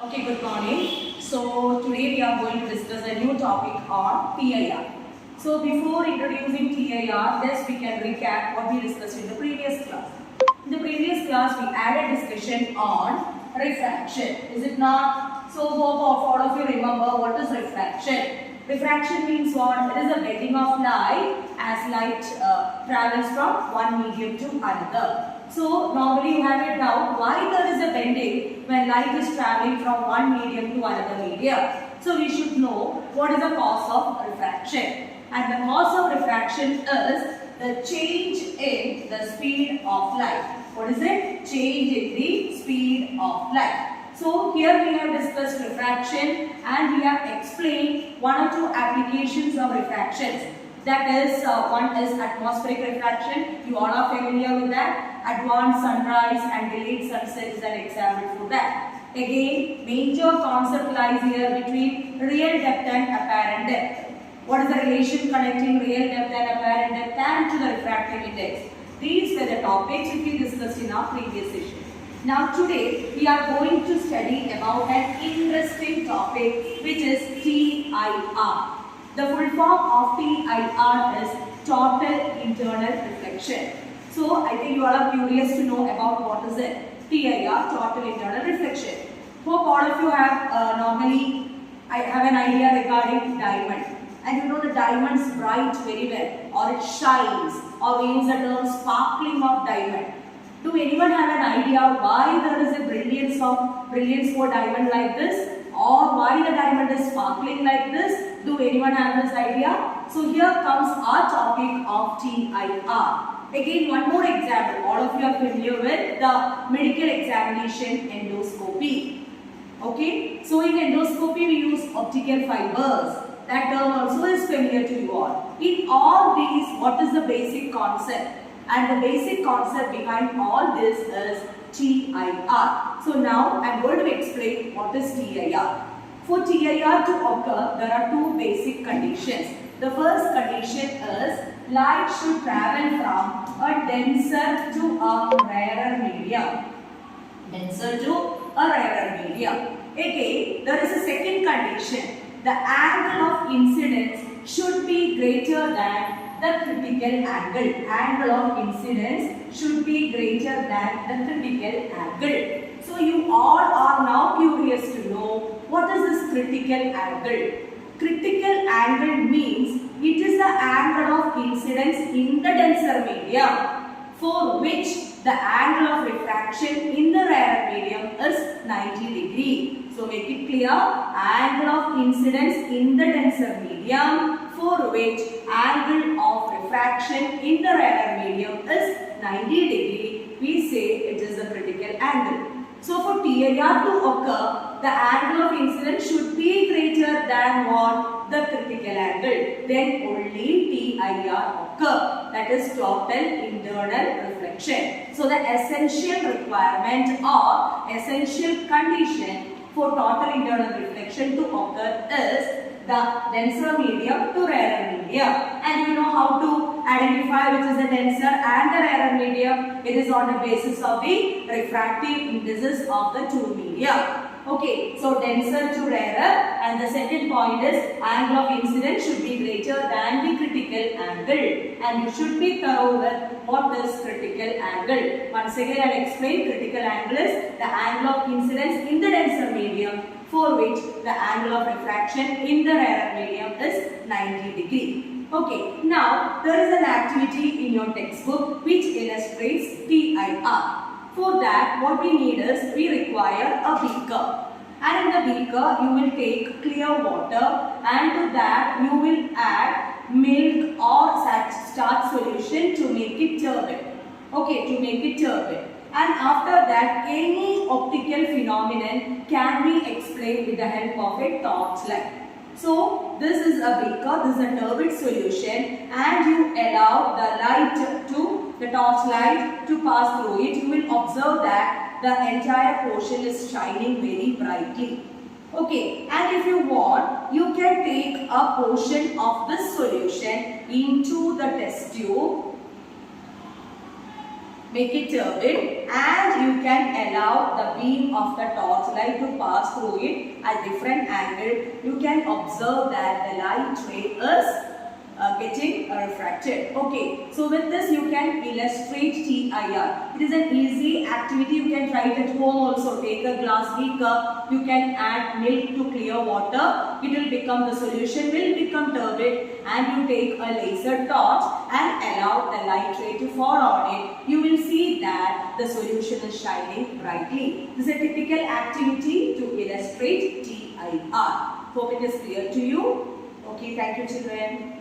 Okay, good morning. So today we are going to discuss a new topic on TIR. So before introducing TIR, just we can recap what we discussed in the previous class. In the previous class, we had a discussion on refraction. Is it not? So hope all of you remember what is refraction. Refraction means what? It is a bending of light as light travels from one medium to another. So normally you have a doubt why there is a bending when light is traveling from one medium to another medium. So we should know what is the cause of refraction. And the cause of refraction is the change in the speed of light. What is it? Change in the speed of light. So here we have discussed refraction and we have explained one or two applications of refractions. That is, one is atmospheric refraction. You all are familiar with that. Advanced sunrise and delayed sunset is an example for that. Again, major concept lies here between real depth and apparent depth. What is the relation connecting real depth and apparent depth and to the refractive index? These were the topics which we discussed in our previous session. Now today we are going to study about an interesting topic which is TIR. The full form of TIR is total internal reflection. So I think you all are curious to know about what is it. TIR, total internal reflection. Hope all of you have normally have an idea regarding diamond. And you know the diamond's bright very well, or it shines, or we use the term sparkling of diamond. Do anyone have an idea why there is a brilliance for diamond like this? Or why the diamond is sparkling like this? Do anyone have this idea? So here comes our topic of TIR. Again, one more example. All of you are familiar with the medical examination endoscopy. Okay. So in endoscopy we use optical fibers. That term also is familiar to you all. In all these, what is the basic concept? And the basic concept behind all this is TIR. So now I am going to explain what is TIR. For TIR to occur, there are two basic conditions. The first condition is light should travel from a denser to a rarer medium. Denser to a rarer medium. Again, there is a second condition. The angle of incidence should be greater than the critical angle. Angle of incidence should be greater than the critical angle. So you all are now curious to know what is this critical angle. Critical angle means it is the angle of incidence in the denser medium for which the angle of refraction in the rarer medium is 90 degree. So make it clear, angle of incidence in the denser medium for which angle of refraction in the rarer medium is 90 degree. We say it is a critical angle. So for TIR to occur, the angle of incidence should be greater than what? The critical angle. Then only TIR occur. That is total internal reflection. So the essential requirement or essential condition for total internal reflection to occur is the denser medium to rarer medium. And you know how to identify which is the denser and the rarer medium. It is on the basis of the refractive indices of the two media. Okay, so denser to rarer, and the second point is angle of incidence should be greater than the critical angle. And you should be thorough with what is critical angle. Once again I will explain. Critical angle is the angle of incidence in the denser medium for which the angle of refraction in the rarer medium is 90 degree. Okay, now there is an activity in your textbook which illustrates TIR. For that, what we need is, we require a beaker. And in the beaker, you will take clear water and to that you will add milk or starch solution to make it turbid. Okay, to make it turbid. And after that, any optical phenomenon can be explained with the help of a torchlight. So, this is a beaker, this is a turbid solution, and you allow the light to, the torchlight to pass through it. You will observe that the entire portion is shining very brightly. Okay, and if you want, you can take a portion of this solution into the test tube make it turbid, and you can allow the beam of the torch light to pass through it at different angle. You can observe that the light ray is getting refracted. Okay, so with this you can illustrate TIR. It is an easy activity. You can try it at home also. Take a glass beaker, you can add milk to clear water. It will become, the solution will become turbid, and you take a laser torch and allow the light ray to fall on it. You will see that the solution is shining brightly. This is a typical activity to illustrate TIR. Hope it is clear to you. Okay, thank you children.